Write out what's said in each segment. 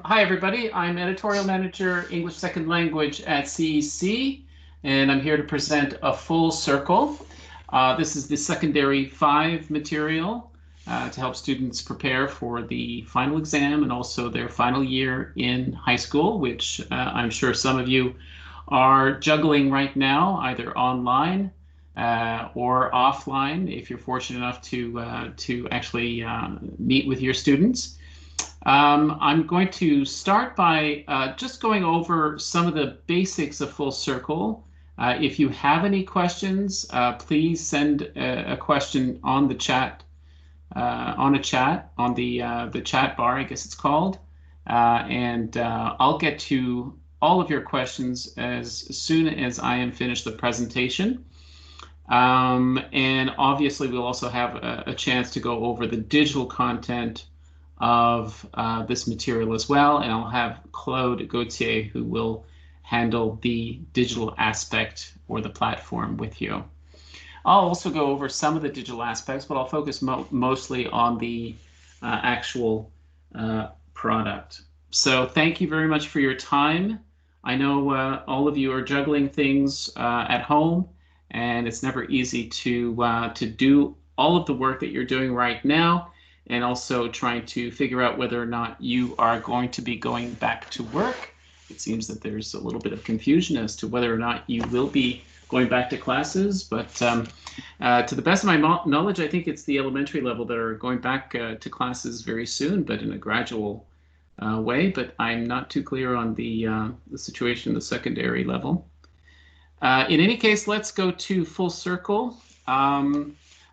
Hi, everybody. I'm Editorial Manager, English Second Language at CEC, and I'm here to present a full circle. This is the Secondary 5 material to help students prepare for the final exam and also their final year in high school, which I'm sure some of you are juggling right now, either online or offline, if you're fortunate enough to actually meet with your students. I'm going to start by just going over some of the basics of Full Circle. If you have any questions, please send a question on the chat, on the chat bar, I guess it's called, and I'll get to all of your questions as soon as I am finished the presentation. And obviously, we'll also have a chance to go over the digital content of this material as well, and I'll have Claude Gauthier, who will handle the digital aspect or the platform with you. I'll also go over some of the digital aspects, but I'll focus mostly on the actual product. So thank you very much for your time. I know all of you are juggling things at home, and it's never easy to do all of the work that you're doing right now, and also trying to figure out whether or not you are going to be going back to work. It seems that there's a little bit of confusion as to whether or not you will be going back to classes, but to the best of my knowledge, I think it's the elementary level that are going back to classes very soon, but in a gradual way. But I'm not too clear on the situation in the secondary level. In any case, let's go to Full Circle.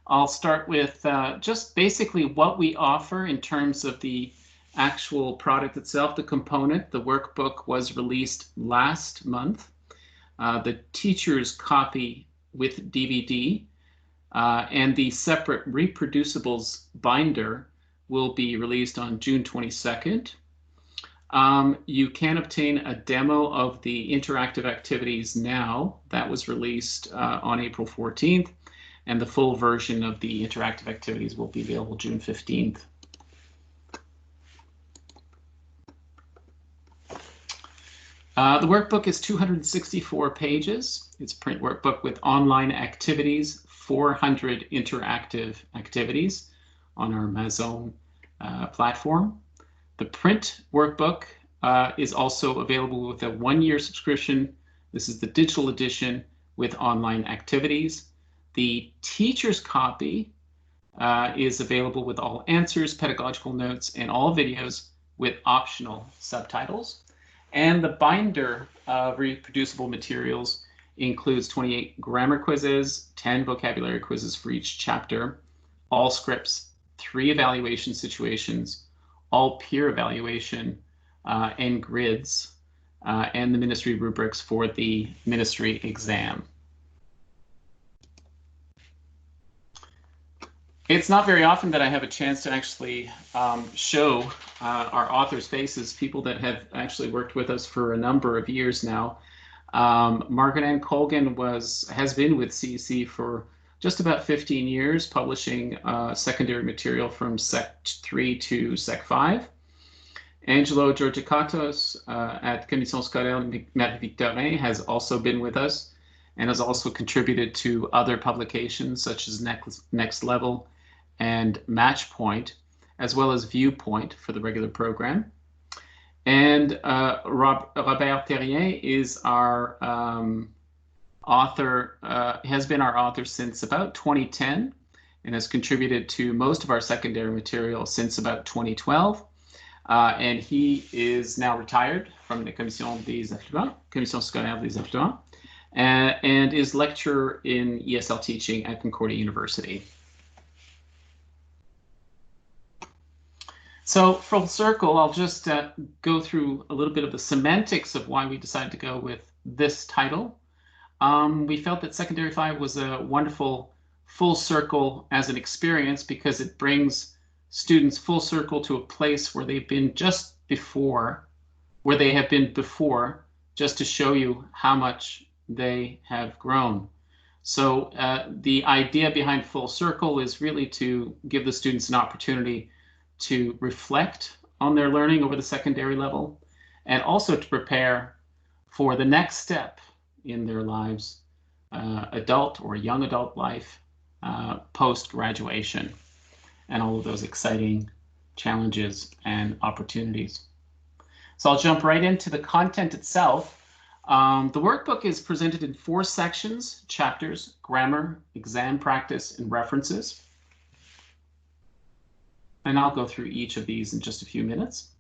I'll start with just basically what we offer in terms of the actual product itself, the component. The workbook was released last month. The teacher's copy with DVD and the separate reproducibles binder will be released on June 22nd. You can obtain a demo of the interactive activities now. That was released on April 14th. And the full version of the interactive activities will be available June 15th. The workbook is 264 pages. It's a print workbook with online activities, 400 interactive activities on our Mazon platform. The print workbook is also available with a 1-year subscription. This is the digital edition with online activities. The teacher's copy is available with all answers, pedagogical notes, and all videos with optional subtitles. And the binder of reproducible materials includes 28 grammar quizzes, 10 vocabulary quizzes for each chapter, all scripts, 3 evaluation situations, all peer evaluation, and grids, and the ministry rubrics for the ministry exam. It's not very often that I have a chance to actually show our authors' faces, people that have actually worked with us for a number of years now. Margaret Ann Colgan has been with CEC for just about 15 years, publishing secondary material from Sec 3 to Sec 5. Angelo Georgikatos at Commission Scolaire Marie-Victorin has also been with us and has also contributed to other publications such as Next Level and Match Point, as well as Viewpoint for the regular program. And Robert Terrien is our author, has been our author since about 2010 and has contributed to most of our secondary material since about 2012. And he is now retired from the Commission Scolaire des Affluents, and is lecturer in ESL teaching at Concordia University. So Full Circle, I'll just go through a little bit of the semantics of why we decided to go with this title. We felt that Secondary 5 was a wonderful full circle as an experience because it brings students full circle to a place where they've been just before, just to show you how much they have grown. So the idea behind Full Circle is really to give the students an opportunity to reflect on their learning over the secondary level, and also to prepare for the next step in their lives, adult or young adult life, post-graduation, and all of those exciting challenges and opportunities. So I'll jump right into the content itself. The workbook is presented in 4 sections: chapters, grammar, exam practice, and references. And I'll go through each of these in just a few minutes.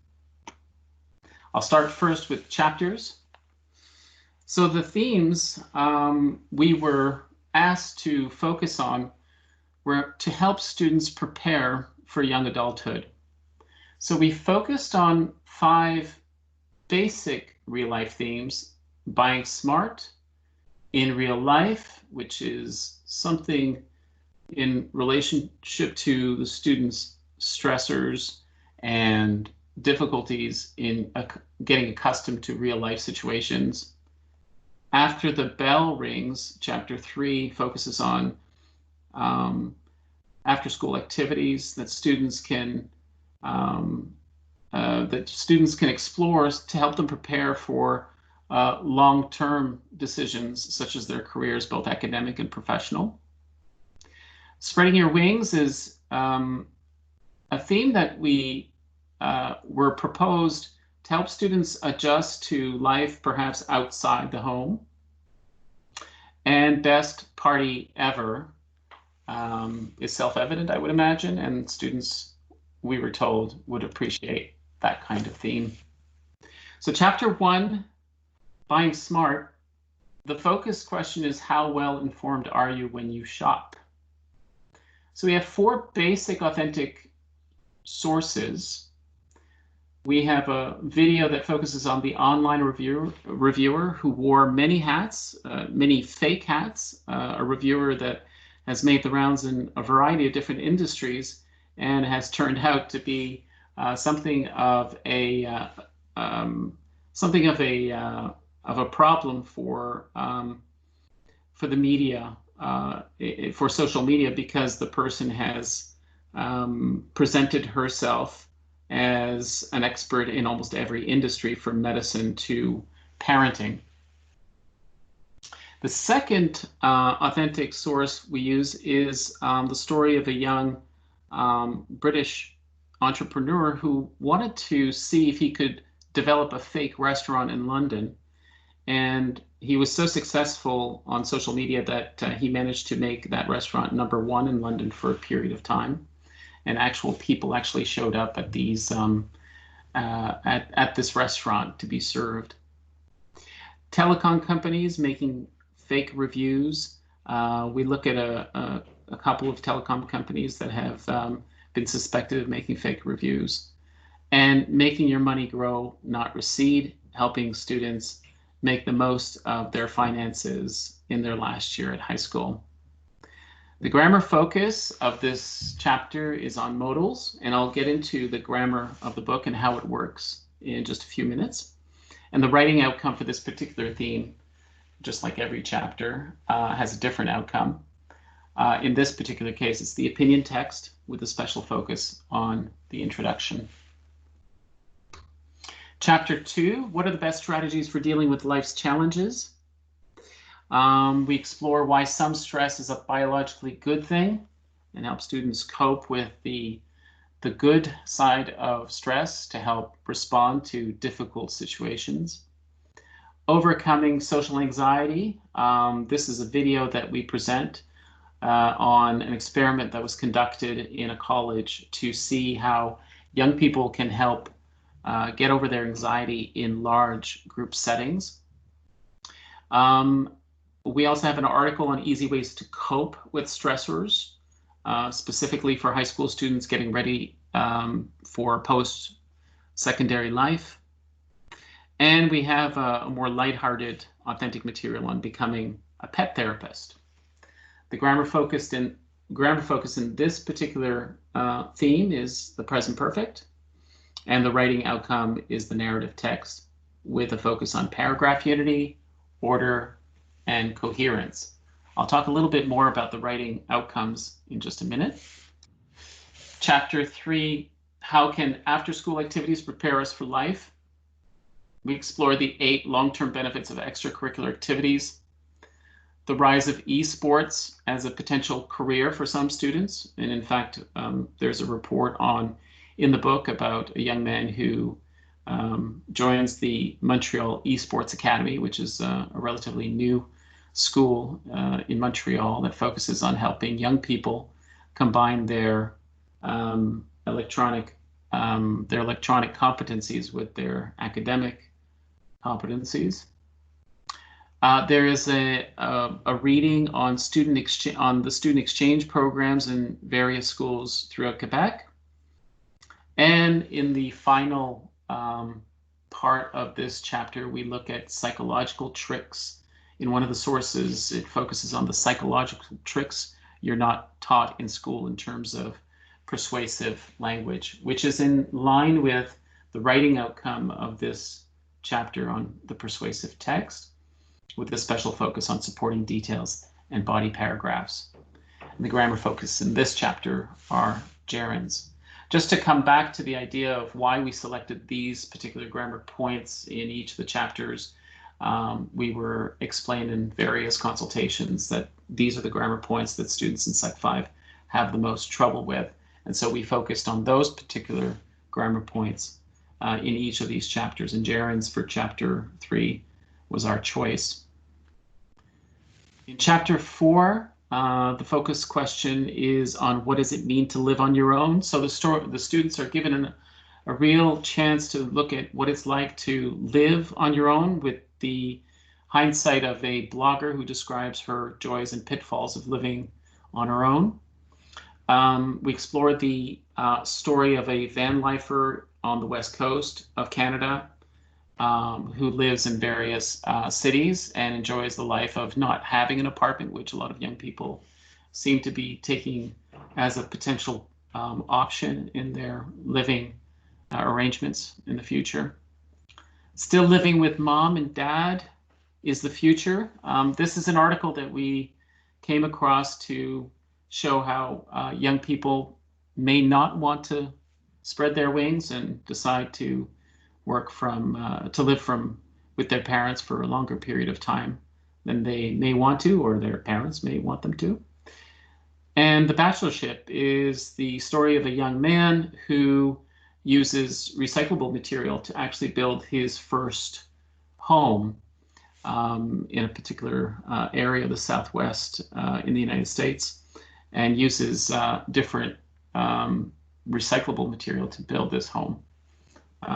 I'll start first with chapters. So the themes we were asked to focus on were to help students prepare for young adulthood. So we focused on 5 basic real-life themes: buying smart, in real life, which is something in relationship to the students' stressors and difficulties in getting accustomed to real-life situations. After the bell rings, chapter 3 focuses on after-school activities that students can explore to help them prepare for long-term decisions such as their careers, both academic and professional. Spreading your wings is a theme that we were proposed to help students adjust to life perhaps outside the home. And best party ever is self-evident, I would imagine, and students, we were told, would appreciate that kind of theme. So chapter 1, buying smart, the focus question is, how well informed are you when you shop? So we have 4 basic authentic sources. We have a video that focuses on the online reviewer who wore many hats, many fake hats, a reviewer that has made the rounds in a variety of different industries and has turned out to be something of a problem for the media, for social media, because the person has presented herself as an expert in almost every industry, from medicine to parenting. The second authentic source we use is the story of a young British entrepreneur who wanted to see if he could develop a fake restaurant in London. And he was so successful on social media that he managed to make that restaurant #1 in London for a period of time. And actual people actually showed up at these at this restaurant to be served. Telecom companies making fake reviews. We look at a couple of telecom companies that have been suspected of making fake reviews. And making your money grow, not recede, helping students make the most of their finances in their last year at high school. The grammar focus of this chapter is on modals, and I'll get into the grammar of the book and how it works in just a few minutes. And the writing outcome for this particular theme, just like every chapter, has a different outcome. In this particular case, it's the opinion text with a special focus on the introduction. Chapter 2, what are the best strategies for dealing with life's challenges? We explore why some stress is a biologically good thing and help students cope with the good side of stress to help respond to difficult situations. Overcoming social anxiety. This is a video that we present on an experiment that was conducted in a college to see how young people can help get over their anxiety in large group settings. We also have an article on easy ways to cope with stressors, specifically for high school students getting ready for post-secondary life. And we have a more lighthearted, authentic material on becoming a pet therapist. The grammar focus in this particular theme is the present perfect, and the writing outcome is the narrative text with a focus on paragraph unity, order, and coherence. I'll talk a little bit more about the writing outcomes in just a minute. Chapter 3, How can after-school activities prepare us for life? We explore the 8 long-term benefits of extracurricular activities, the rise of esports as a potential career for some students. And in fact, there's a report in the book about a young man who joins the Montreal Esports Academy, which is a relatively new school in Montreal that focuses on helping young people combine their electronic competencies with their academic competencies. There is a reading on the student exchange programs in various schools throughout Quebec. And in the final part of this chapter, we look at psychological tricks. In one of the sources, it focuses on the psychological tricks you're not taught in school in terms of persuasive language, which is in line with the writing outcome of this chapter on the persuasive text, with a special focus on supporting details and body paragraphs. And the grammar focus in this chapter are gerunds. Just to come back to the idea of why we selected these particular grammar points in each of the chapters, we were explained in various consultations that these are the grammar points that students in Sec 5 have the most trouble with. And so we focused on those particular grammar points in each of these chapters. And gerunds for chapter 3 was our choice. In chapter 4, the focus question is on what does it mean to live on your own. So the students are given a real chance to look at what it's like to live on your own with the hindsight of a blogger who describes her joys and pitfalls of living on her own. We explored the story of a van lifer on the west coast of Canada who lives in various cities and enjoys the life of not having an apartment, which a lot of young people seem to be taking as a potential option in their living arrangements in the future. Still living with mom and dad is the future. This is an article that we came across to show how young people may not want to spread their wings and decide to work to live with their parents for a longer period of time than they may want to, or their parents may want them to. And the bachelorship is the story of a young man who uses recyclable material to actually build his first home in a particular area of the Southwest in the United States, and uses different recyclable material to build this home.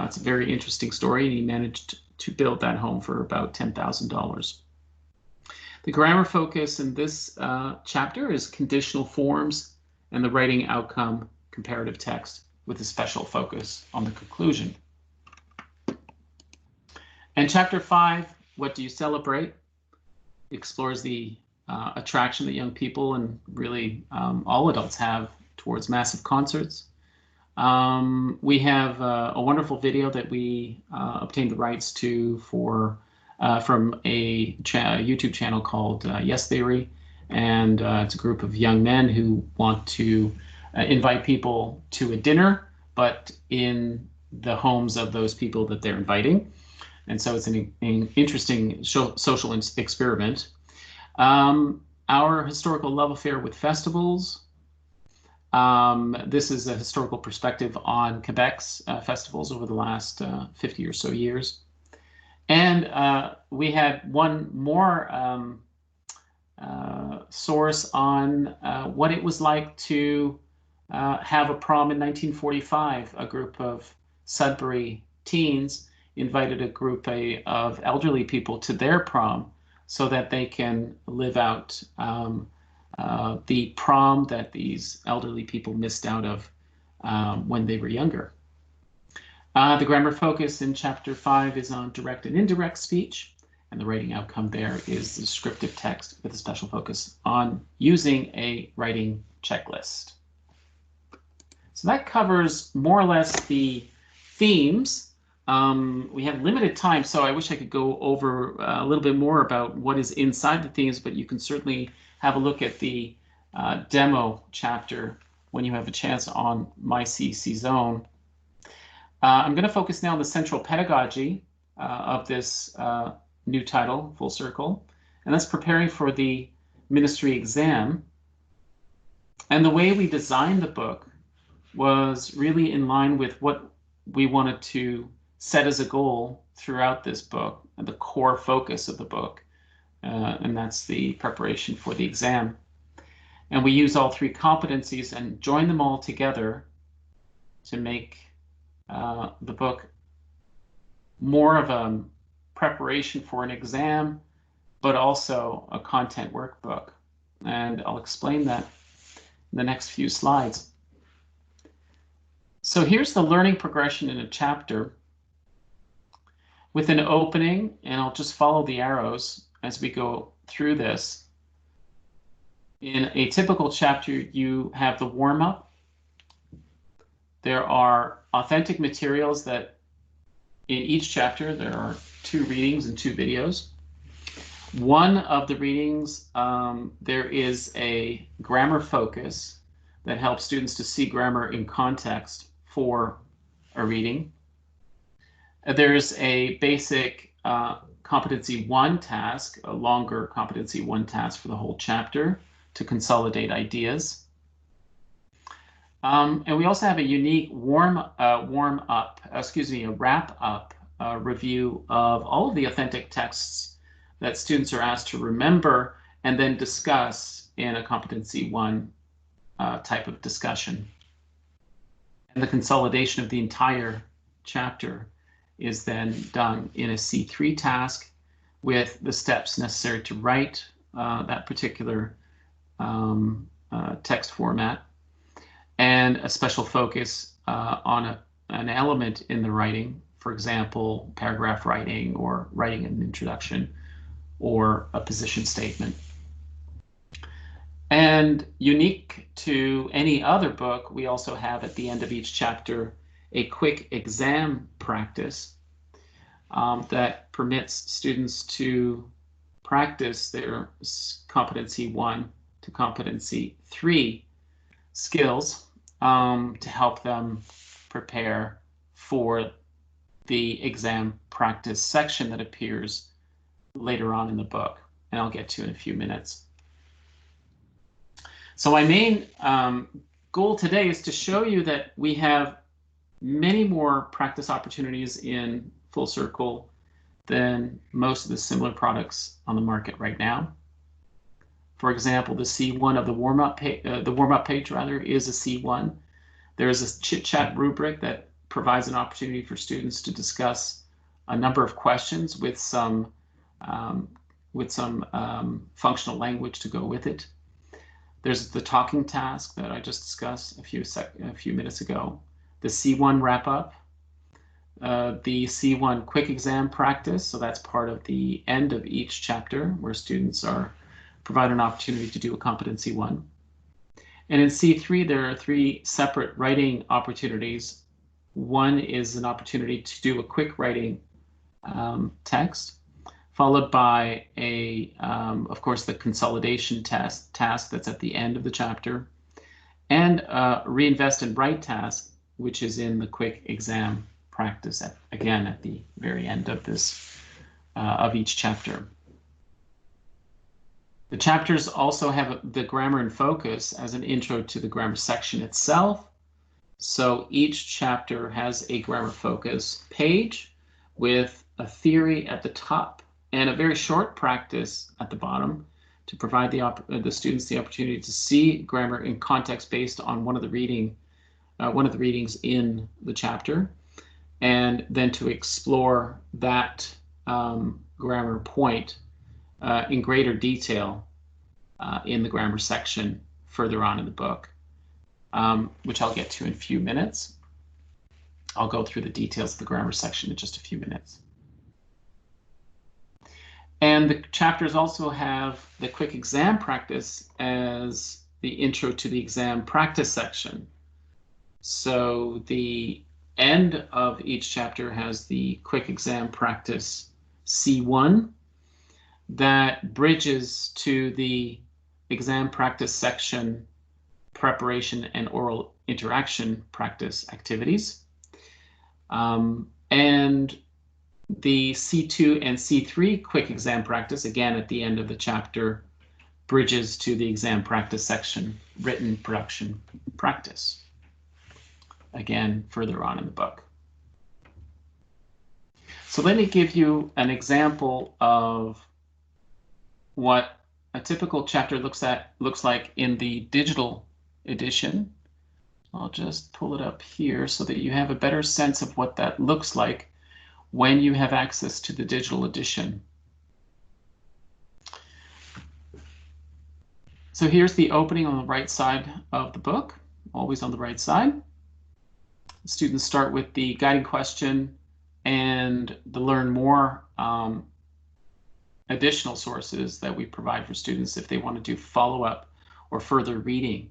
It's a very interesting story, and he managed to build that home for about $10,000. The grammar focus in this chapter is conditional forms and the writing outcome comparative text, with a special focus on the conclusion. And chapter 5, What Do You Celebrate? Explores the attraction that young people and really all adults have towards massive concerts. We have a wonderful video that we obtained the rights to from a YouTube channel called Yes Theory, and it's a group of young men who want to invite people to a dinner, but in the homes of those people that they're inviting. And so it's an interesting social experiment. Our historical love affair with festivals. This is a historical perspective on Quebec's festivals over the last 50 or so years. And we had one more source on what it was like to have a prom in 1945. A group of Sudbury teens invited a group of elderly people to their prom so that they can live out the prom that these elderly people missed out of when they were younger. The grammar focus in chapter 5 is on direct and indirect speech, and the writing outcome there is the descriptive text with a special focus on using a writing checklist. So that covers more or less the themes. We have limited time, so I wish I could go over a little bit more about what is inside the themes, but you can certainly have a look at the demo chapter when you have a chance on My CC Zone. I'm going to focus now on the central pedagogy of this new title, Full Circle, and that's preparing for the ministry exam. And the way we designed the book was really in line with what we wanted to set as a goal throughout this book, and the core focus of the book, and that's the preparation for the exam. And we use all three competencies and join them all together to make the book more of a preparation for an exam, but also a content workbook. And I'll explain that in the next few slides. So here's the learning progression in a chapter with an opening, and I'll just follow the arrows as we go through this. In a typical chapter, you have the warm-up. There are authentic materials that in each chapter, there are 2 readings and 2 videos. One of the readings, there is a grammar focus that helps students to see grammar in context for a reading. There's a basic competency 1 task, a longer competency 1 task for the whole chapter to consolidate ideas. And we also have a unique a wrap-up review of all of the authentic texts that students are asked to remember and then discuss in a competency 1 type of discussion. And the consolidation of the entire chapter is then done in a C3 task with the steps necessary to write that particular text format, and a special focus on an element in the writing, for example, paragraph writing or writing an introduction or a position statement. And unique to any other book, we also have at the end of each chapter a quick exam practice that permits students to practice their competency 1 to competency 3 skills to help them prepare for the exam practice section that appears later on in the book, and I'll get to in a few minutes. So my main goal today is to show you that we have many more practice opportunities in Full Circle than most of the similar products on the market right now. For example, the C1 of the warm-up page, is a C1. There is a chit-chat rubric that provides an opportunity for students to discuss a number of questions with some functional language to go with it. There's the talking task that I just discussed a few minutes ago. The C1 wrap-up, the C1 quick exam practice. So that's part of the end of each chapter where students are provided an opportunity to do a competency 1. And in C3, there are 3 separate writing opportunities. One is an opportunity to do a quick writing text, followed by of course, the consolidation task that's at the end of the chapter, and a reinvest and write task, which is in the quick exam practice again at the very end of this of each chapter. The chapters also have the grammar in focus as an intro to the grammar section itself. So each chapter has a grammar focus page with a theory at the top and a very short practice at the bottom to provide the students the opportunity to see grammar in context based on one of the readings in the chapter, and then to explore that grammar point in greater detail in the grammar section further on in the book, which I'll get to in a few minutes. I'll go through the details of the grammar section in just a few minutes. And the chapters also have the quick exam practice as the intro to the exam practice section. So the end of each chapter has the quick exam practice C1 that bridges to the exam practice section preparation and oral interaction practice activities. And the C2 and C3 quick exam practice, again, at the end of the chapter, bridges to the exam practice section, written production practice, again, further on in the book. So let me give you an example of what a typical chapter looks like in the digital edition. I'll just pull it up here so that you have a better sense of what that looks like when you have access to the digital edition. So here's the opening on the right side of the book, always on the right side. Students start with the guiding question and the learn more additional sources that we provide for students if they want to do follow-up or further reading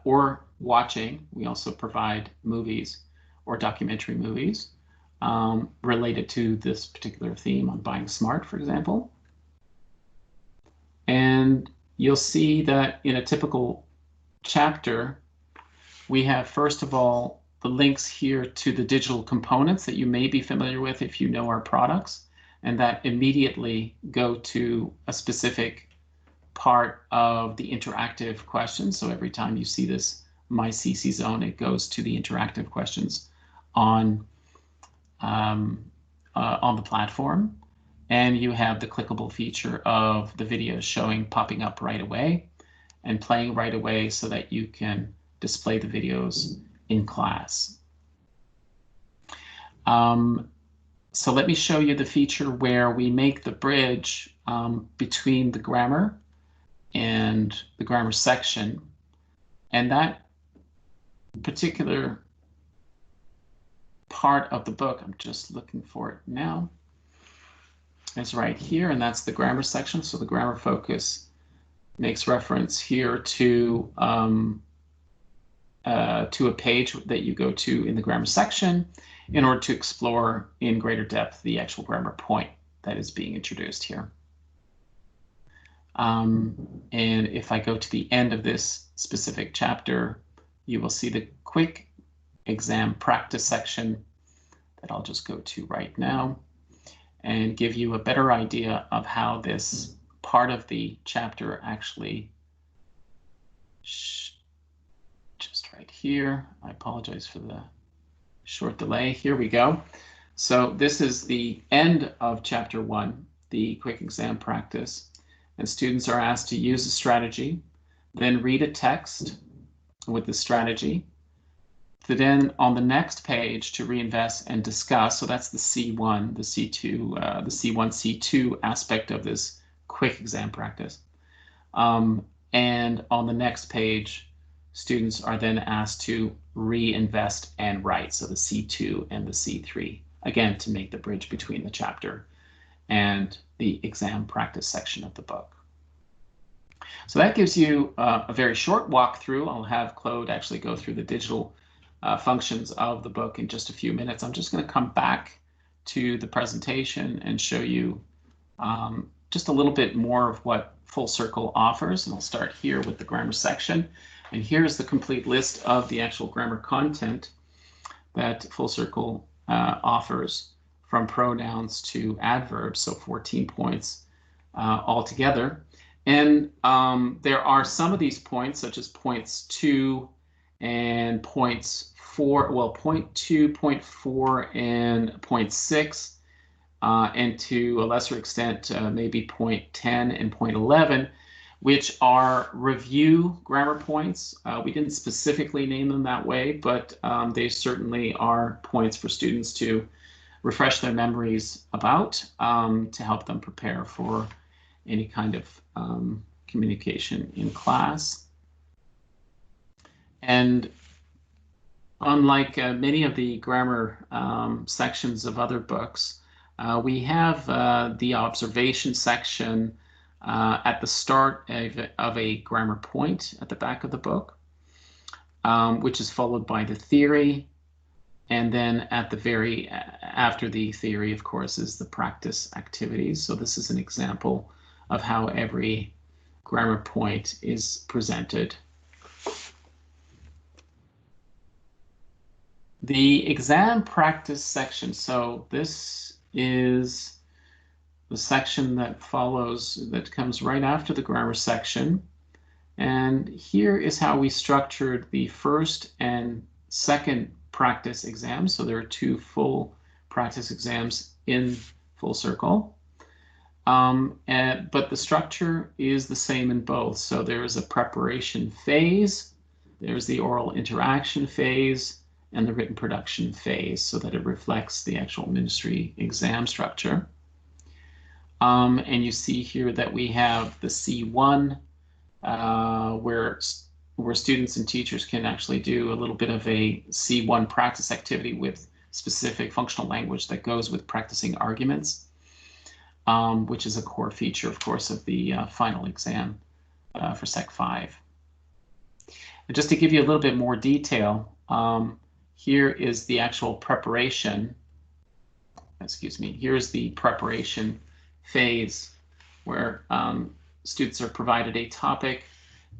or watching. We also provide movies or documentary movies related to this particular theme on buying smart, for example. And you'll see that in a typical chapter, we have, first of all, the links here to the digital components that you may be familiar with if you know our products, and that immediately go to a specific part of the interactive questions. So every time you see this My CC Zone, it goes to the interactive questions on the platform. And you have the clickable feature of the videos popping up right away and playing right away so that you can display the videos in class. So let me show you the feature where we make the bridge between the grammar and the grammar section. And that particular part of the book, I'm just looking for it now, is right here, and that's the grammar section. So the grammar focus makes reference here to a page that you go to in the grammar section in order to explore in greater depth the actual grammar point that is being introduced here. And if I go to the end of this specific chapter, you will see the quick exam practice section that I'll just go to right now and give you a better idea of how this part of the chapter actually, just right here. I apologize for the short delay. Here we go. So this is the end of chapter 1, the quick exam practice. And students are asked to use a strategy, then read a text with the strategy, then on the next page to reinvest and discuss. So that's the C1, the C2, the C1, C2 aspect of this quick exam practice. And on the next page, students are then asked to reinvest and write. So the C2 and the C3, again, to make the bridge between the chapter and the exam practice section of the book. So that gives you a very short walkthrough. I'll have Claude actually go through the digital functions of the book in just a few minutes. I'm just going to come back to the presentation and show you just a little bit more of what Full Circle offers. And I'll start here with the grammar section. And here's the complete list of the actual grammar content that Full Circle offers, from pronouns to adverbs, so 14 points altogether. And there are some of these points, such as points 2 and points 4, well, point 2, point 4, and point 6, and to a lesser extent, maybe point 10 and point 11, which are review grammar points. We didn't specifically name them that way, but they certainly are points for students to refresh their memories about, to help them prepare for any kind of communication in class. And unlike many of the grammar sections of other books, we have the observation section at the start of a grammar point at the back of the book, which is followed by the theory. And then at the very after the theory, of course, is the practice activities. So this is an example of how every grammar point is presented. The exam practice section. So this is the section that follows, that comes right after the grammar section. And here is how we structured the first and second practice exams. So there are two full practice exams in Full Circle. But the structure is the same in both. So there is a preparation phase, there's the oral interaction phase, and the written production phase, so that it reflects the actual ministry exam structure. And you see here that we have the C1, where students and teachers can actually do a little bit of a C1 practice activity with specific functional language that goes with practicing arguments, which is a core feature, of course, of the final exam for Sec 5. And just to give you a little bit more detail, here is the actual preparation. Excuse me. Here's the preparation phase, where students are provided a topic.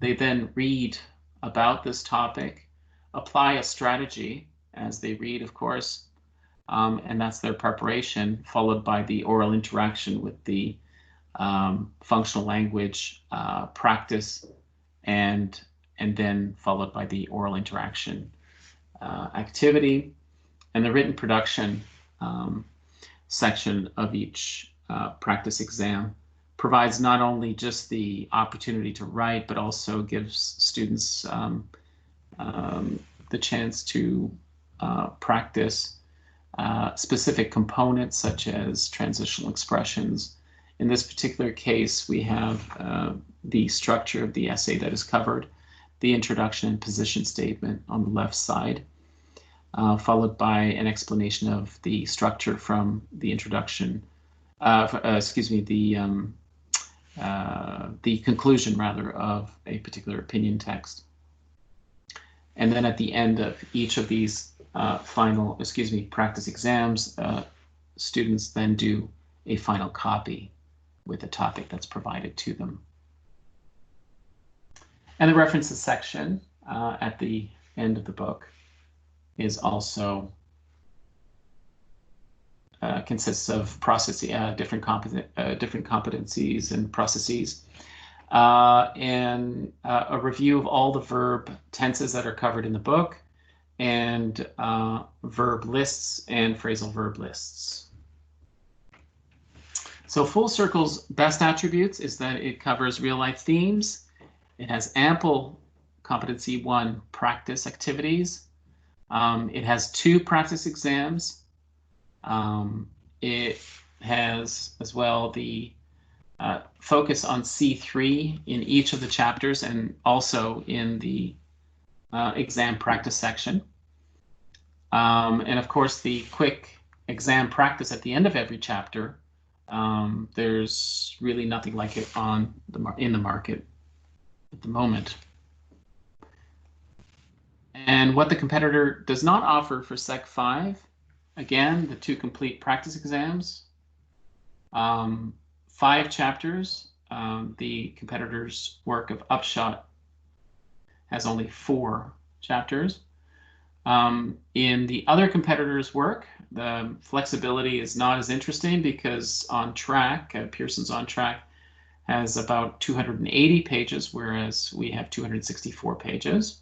They then read about this topic, apply a strategy as they read, of course, and that's their preparation, followed by the oral interaction with the functional language practice, and then followed by the oral interaction activity. And the written production section of each practice exam provides not only just the opportunity to write, but also gives students the chance to practice specific components such as transitional expressions. In this particular case, we have the structure of the essay that is covered, the introduction and position statement on the left side, followed by an explanation of the structure from the introduction, the conclusion rather of a particular opinion text. And then at the end of each of these practice exams, students then do a final copy with the topic that's provided to them. And the references section at the end of the book is also consists of different competencies and processes, and a review of all the verb tenses that are covered in the book, and verb lists and phrasal verb lists. So Full Circle's best attributes is that it covers real-life themes. It has ample Competency 1 practice activities. It has 2 practice exams. It has as well the focus on C3 in each of the chapters, and also in the exam practice section. And of course, the quick exam practice at the end of every chapter. There's really nothing like it in the market at the moment. And what the competitor does not offer for Sec 5, again, the 2 complete practice exams, 5 chapters. The competitor's work of Upshot has only 4 chapters. In the other competitor's work, the flexibility is not as interesting, because On Track, Pearson's On Track, has about 280 pages, whereas we have 264 pages.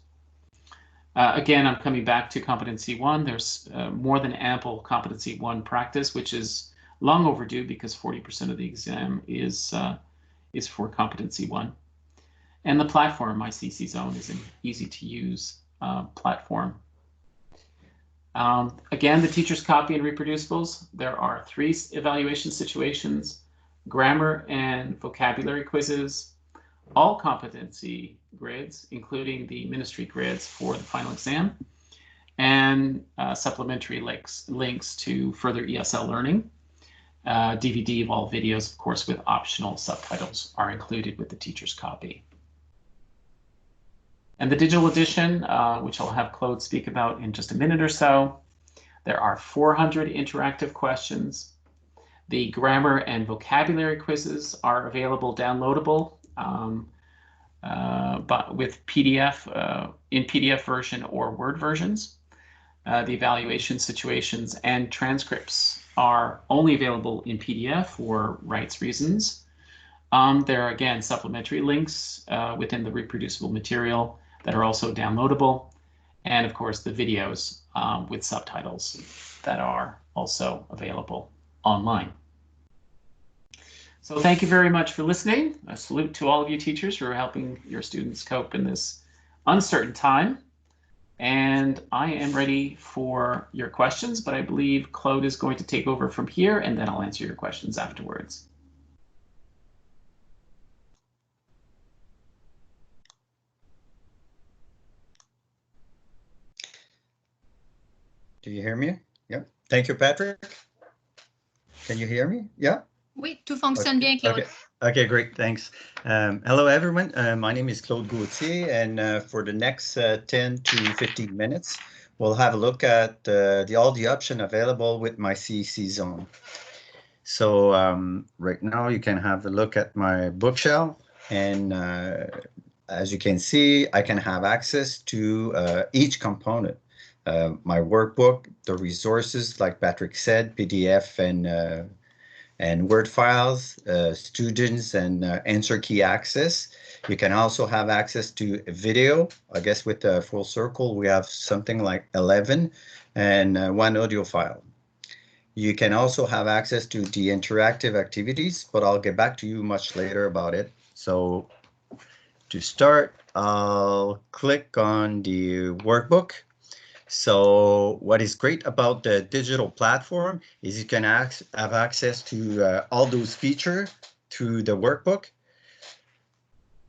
Again, I'm coming back to Competency 1. There's more than ample Competency 1 practice, which is long overdue, because 40% of the exam is for Competency 1. And the platform, My CC Zone, is an easy-to-use platform. Again, the teacher's copy and reproducibles. There are 3 evaluation situations: grammar and vocabulary quizzes, all competency grids, including the ministry grids for the final exam, and supplementary links to further ESL learning. DVD of all videos, of course, with optional subtitles, are included with the teacher's copy. And the digital edition, which I'll have Claude speak about in just a minute or so, there are 400 interactive questions. The grammar and vocabulary quizzes are available downloadable, but with PDF, in PDF version or Word versions. the evaluation situations and transcripts are only available in PDF for rights reasons. There are, again, supplementary links within the reproducible material that are also downloadable. And of course, the videos with subtitles that are also available online. So thank you very much for listening. A salute to all of you teachers who are helping your students cope in this uncertain time. And I am ready for your questions, but I believe Claude is going to take over from here, and then I'll answer your questions afterwards. Do you hear me? Yeah. Thank you, Patrick. Can you hear me? Yeah. Oui, tout fonctionne bien, Claude. Okay, great. Thanks. Hello, everyone. My name is Claude Gauthier, and for the next 10 to 15 minutes, we'll have a look at all the options available with my CEC zone. So right now, you can have a look at my bookshelf, and as you can see, I can have access to each component. My workbook, the resources, like Patrick said, PDF and Word files, students and answer key access. You can also have access to video. I guess with the full circle, we have something like 11 and one audio file. You can also have access to the interactive activities, but I'll get back to you much later about it. So to start, I'll click on the workbook. So what is great about the digital platform is you can have access to all those features through the workbook.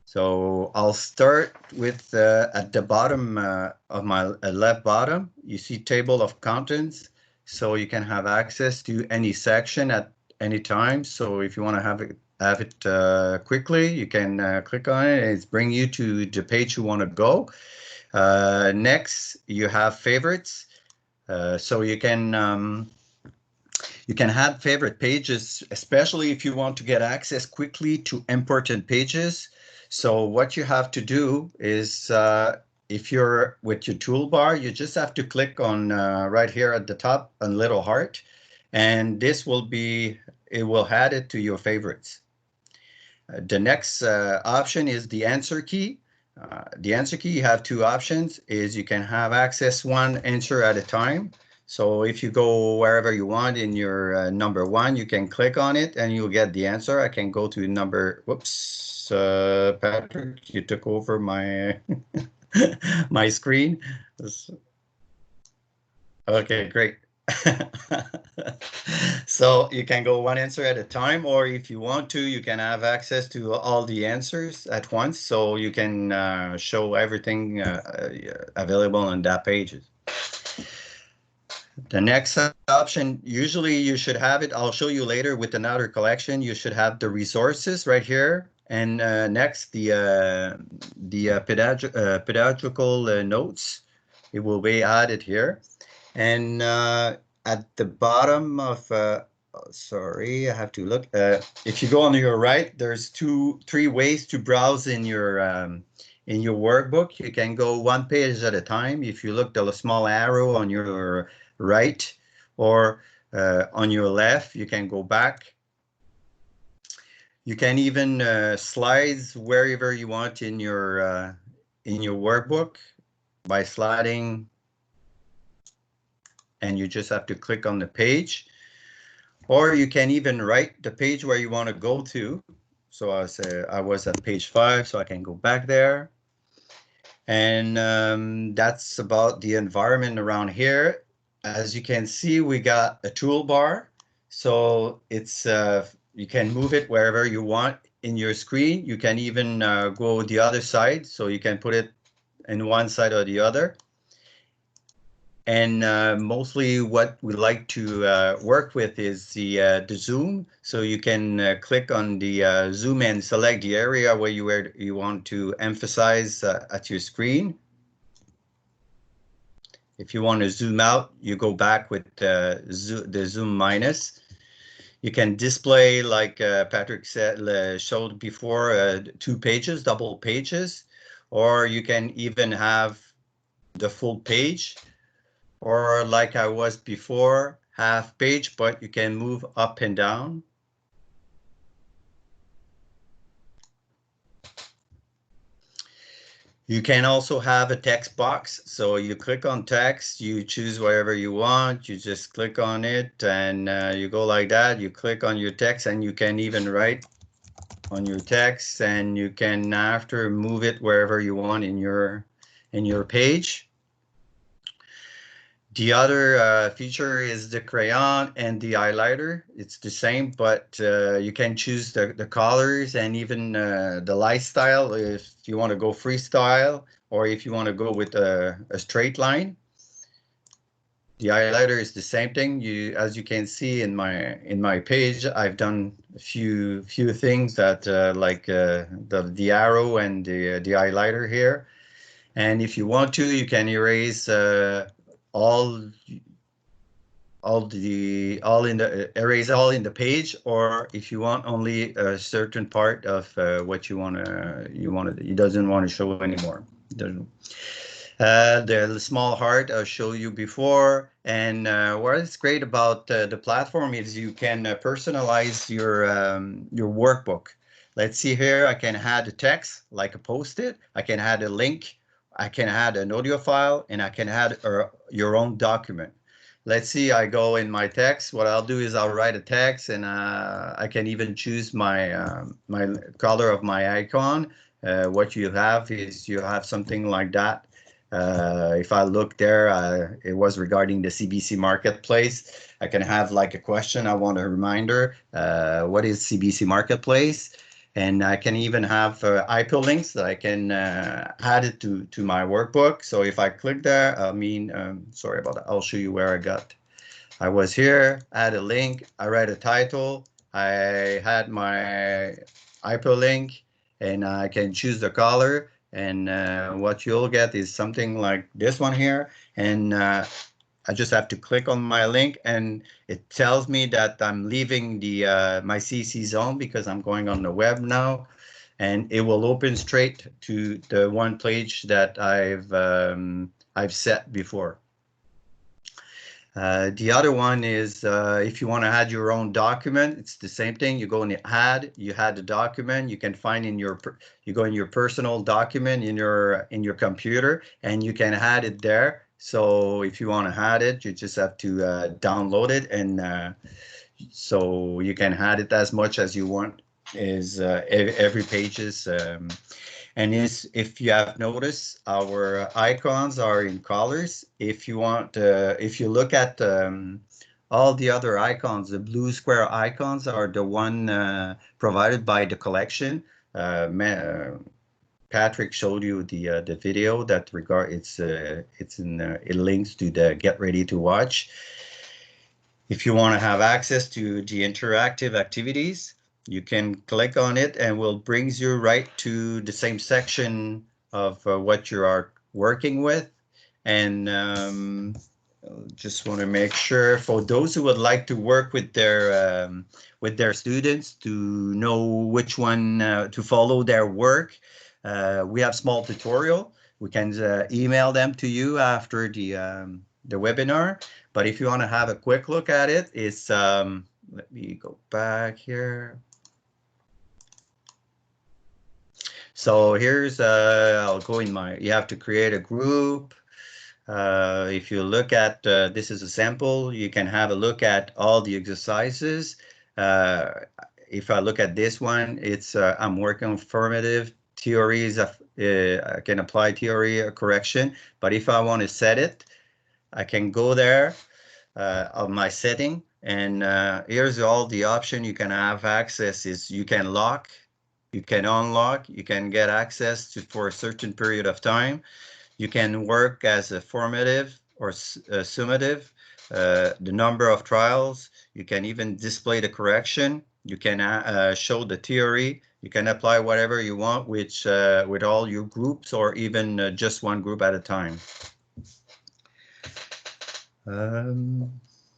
So I'll start with at the bottom of my left bottom, you see table of contents. So you can have access to any section at any time. So if you want to have it quickly, you can click on it and it's bring you to the page you want to go. Next, you have favorites. So you can have favorite pages, especially if you want to get access quickly to important pages. So what you have to do is, if you're with your toolbar, you just have to click on right here at the top on little heart, and this will it will add it to your favorites. The next option is the answer key. The answer key, you have two options, is you can have access one answer at a time. So if you go wherever you want in your number one, you can click on it and you'll get the answer. I can go to number, whoops, Patrick, you took over my, my screen. Okay, great. So you can go one answer at a time, or if you want to, you can have access to all the answers at once, so you can show everything available on that page. The next option, usually you should have it, I'll show you later with another collection, you should have the resources right here. And next, the pedagogical notes, it will be added here. And at the bottom of, sorry, I have to look. If you go on your right, there's three ways to browse in your workbook. You can go one page at a time. If you look the small arrow on your right or on your left, you can go back. You can even slides wherever you want in your workbook by sliding. And you just have to click on the page, or you can even write the page where you want to go to. So I was at page 5, so I can go back there. And that's about the environment around here. As you can see, we got a toolbar. So it's you can move it wherever you want in your screen. You can even go the other side, so you can put it in one side or the other. And mostly what we like to work with is the zoom. So you can click on the zoom and select the area where you want to emphasize at your screen. If you want to zoom out, you go back with the zoom minus. You can display, like Patrick said, showed before, 2 pages, double pages, or you can even have the full page. or like I was before, half page, but you can move up and down. You can also have a text box. So you click on text, you choose whatever you want, you just click on it and you go like that. You click on your text and you can even write on your text, and you can after move it wherever you want in your page. The other feature is the crayon and the highlighter. It's the same, but you can choose the colors and even the lifestyle if you want to go freestyle or if you want to go with a straight line. The highlighter is the same thing. As you can see in my page, I've done a few things that like the arrow and the highlighter here. And if you want to, you can erase all in the page, or if you want only a certain part of what you it doesn't want to show anymore. The small heart I'll show you before, and what is great about the platform is you can personalize your workbook. Let's see here, I can add a text like a post-it, I can add a link, I can add an audio file, and I can add your own document. Let's see, I go in my text. What I'll do is I'll write a text, and I can even choose my my color of my icon. What you have is you have something like that. If I look there, it was regarding the CBC Marketplace. I can have like a question. I want a reminder. What is CBC Marketplace? And I can even have hyperlinks that I can add it to my workbook. So if I click there, sorry about that. I'll show you where I was here, add a link, I write a title, I had my hyperlink, and I can choose the color. And what you'll get is something like this one here. And I just have to click on my link, and it tells me that I'm leaving the my CC zone because I'm going on the web now, and it will open straight to the one page that I've set before. The other one is if you want to add your own document, it's the same thing. You go in the add, you add the document. You can find in you go in your personal document in your computer, and you can add it there. So if you want to add it, you just have to download it, and so you can add it as much as you want. Is every page is. And if you have noticed, our icons are in colors. If you want, if you look at all the other icons, the blue square icons are the one provided by the collection. Patrick showed you the video that it links to the Get Ready to Watch. If you want to have access to the interactive activities, you can click on it and will brings you right to the same section of what you are working with. And just want to make sure for those who would like to work with their students to know which one to follow their work. We have small tutorial. We can email them to you after the webinar. But if you want to have a quick look at it, it's let me go back here. So here's I'll go in you have to create a group. If you look at this is a sample, you can have a look at all the exercises. If I look at this one, it's I'm working on formative theories. I can apply theory or correction, but if I want to set it, I can go there on my setting, and here's all the option you can have access is you can lock, you can unlock, you can get access to for a certain period of time. You can work as a formative or summative, the number of trials. You can even display the correction. You can show the theory. You can apply whatever you want, which with all your groups or even just one group at a time.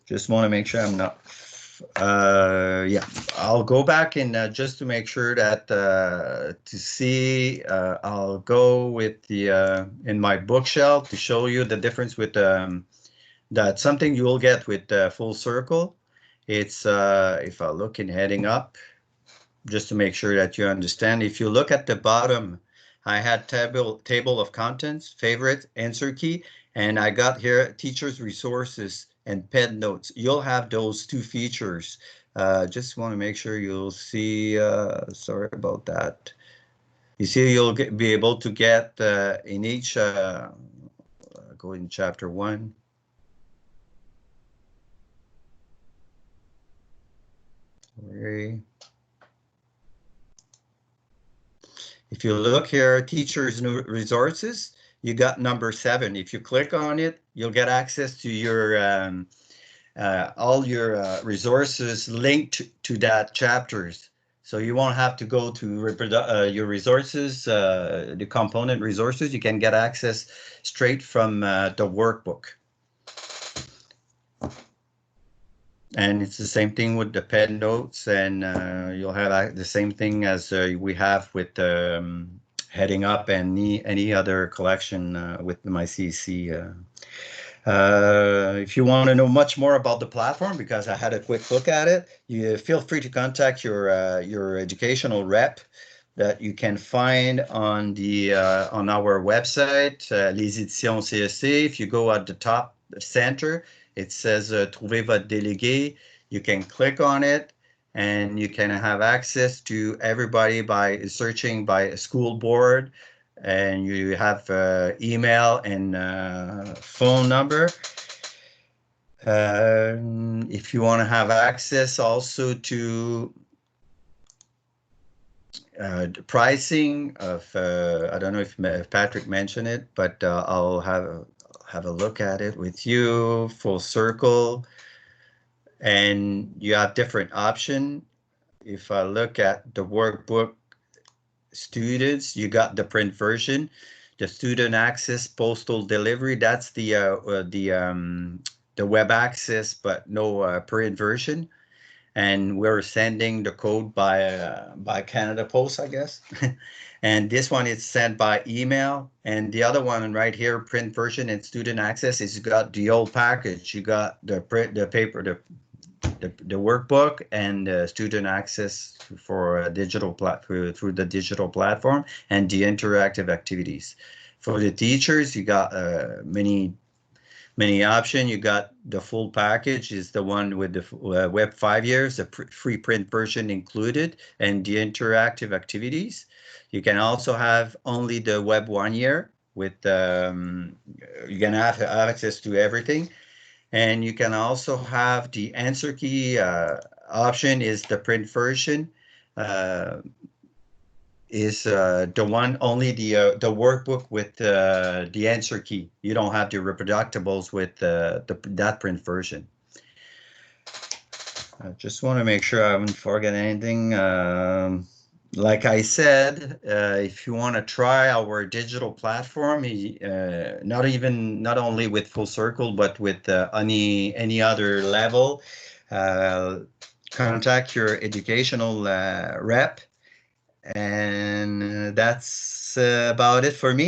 Just want to make sure I'm not. Yeah, I'll go back and just to make sure that to see, I'll go with the in my bookshelf to show you the difference with That's something you will get with Full Circle. It's, if I look in heading up, just to make sure that you understand, if you look at the bottom, I had table of contents, favorite, answer key, and I got here teachers resources and ped notes. You'll have those two features. Just want to make sure you'll see, sorry about that. You see, you'll be able to get in each, go in chapter 1. Sorry. If you look here, teachers new resources, you got number 7. If you click on it, you'll get access to your all your resources linked to that chapters. So you won't have to go to your resources, the component resources. You can get access straight from the workbook. And it's the same thing with the ped notes, and you'll have the same thing as we have with heading up and any other collection with my CC. If you want to know much more about the platform, because I had a quick look at it, you feel free to contact your educational rep that you can find on the on our website, Les Éditions CSC. If you go at the top center, it says Trouver votre délégué. You can click on it, and you can have access to everybody by searching by school board, and you have email and phone number. If you want to have access also to the pricing of, I don't know if Patrick mentioned it, but I'll have a look at it with you. Full Circle, and you have different options. If I look at the workbook students, you got the print version, the student access postal delivery. That's the web access, but no print version. And we're sending the code by Canada Post, I guess. And this one is sent by email. And the other one right here, print version and student access, is got the old package. You got the print, the paper, the workbook, and student access for digital through the digital platform, and the interactive activities. For the teachers, you got many options. You got the full package is the one with the web 5 years, the free print version included, and the interactive activities. You can also have only the web 1 year with you can have access to everything. And you can also have the answer key option is the print version. Is the one only the workbook with the answer key. You don't have the reproductibles with that print version. I just want to make sure I haven't forgotten anything. Like I said, if you want to try our digital platform, not only with Full Circle, but with any other level, contact your educational rep. And that's about it for me.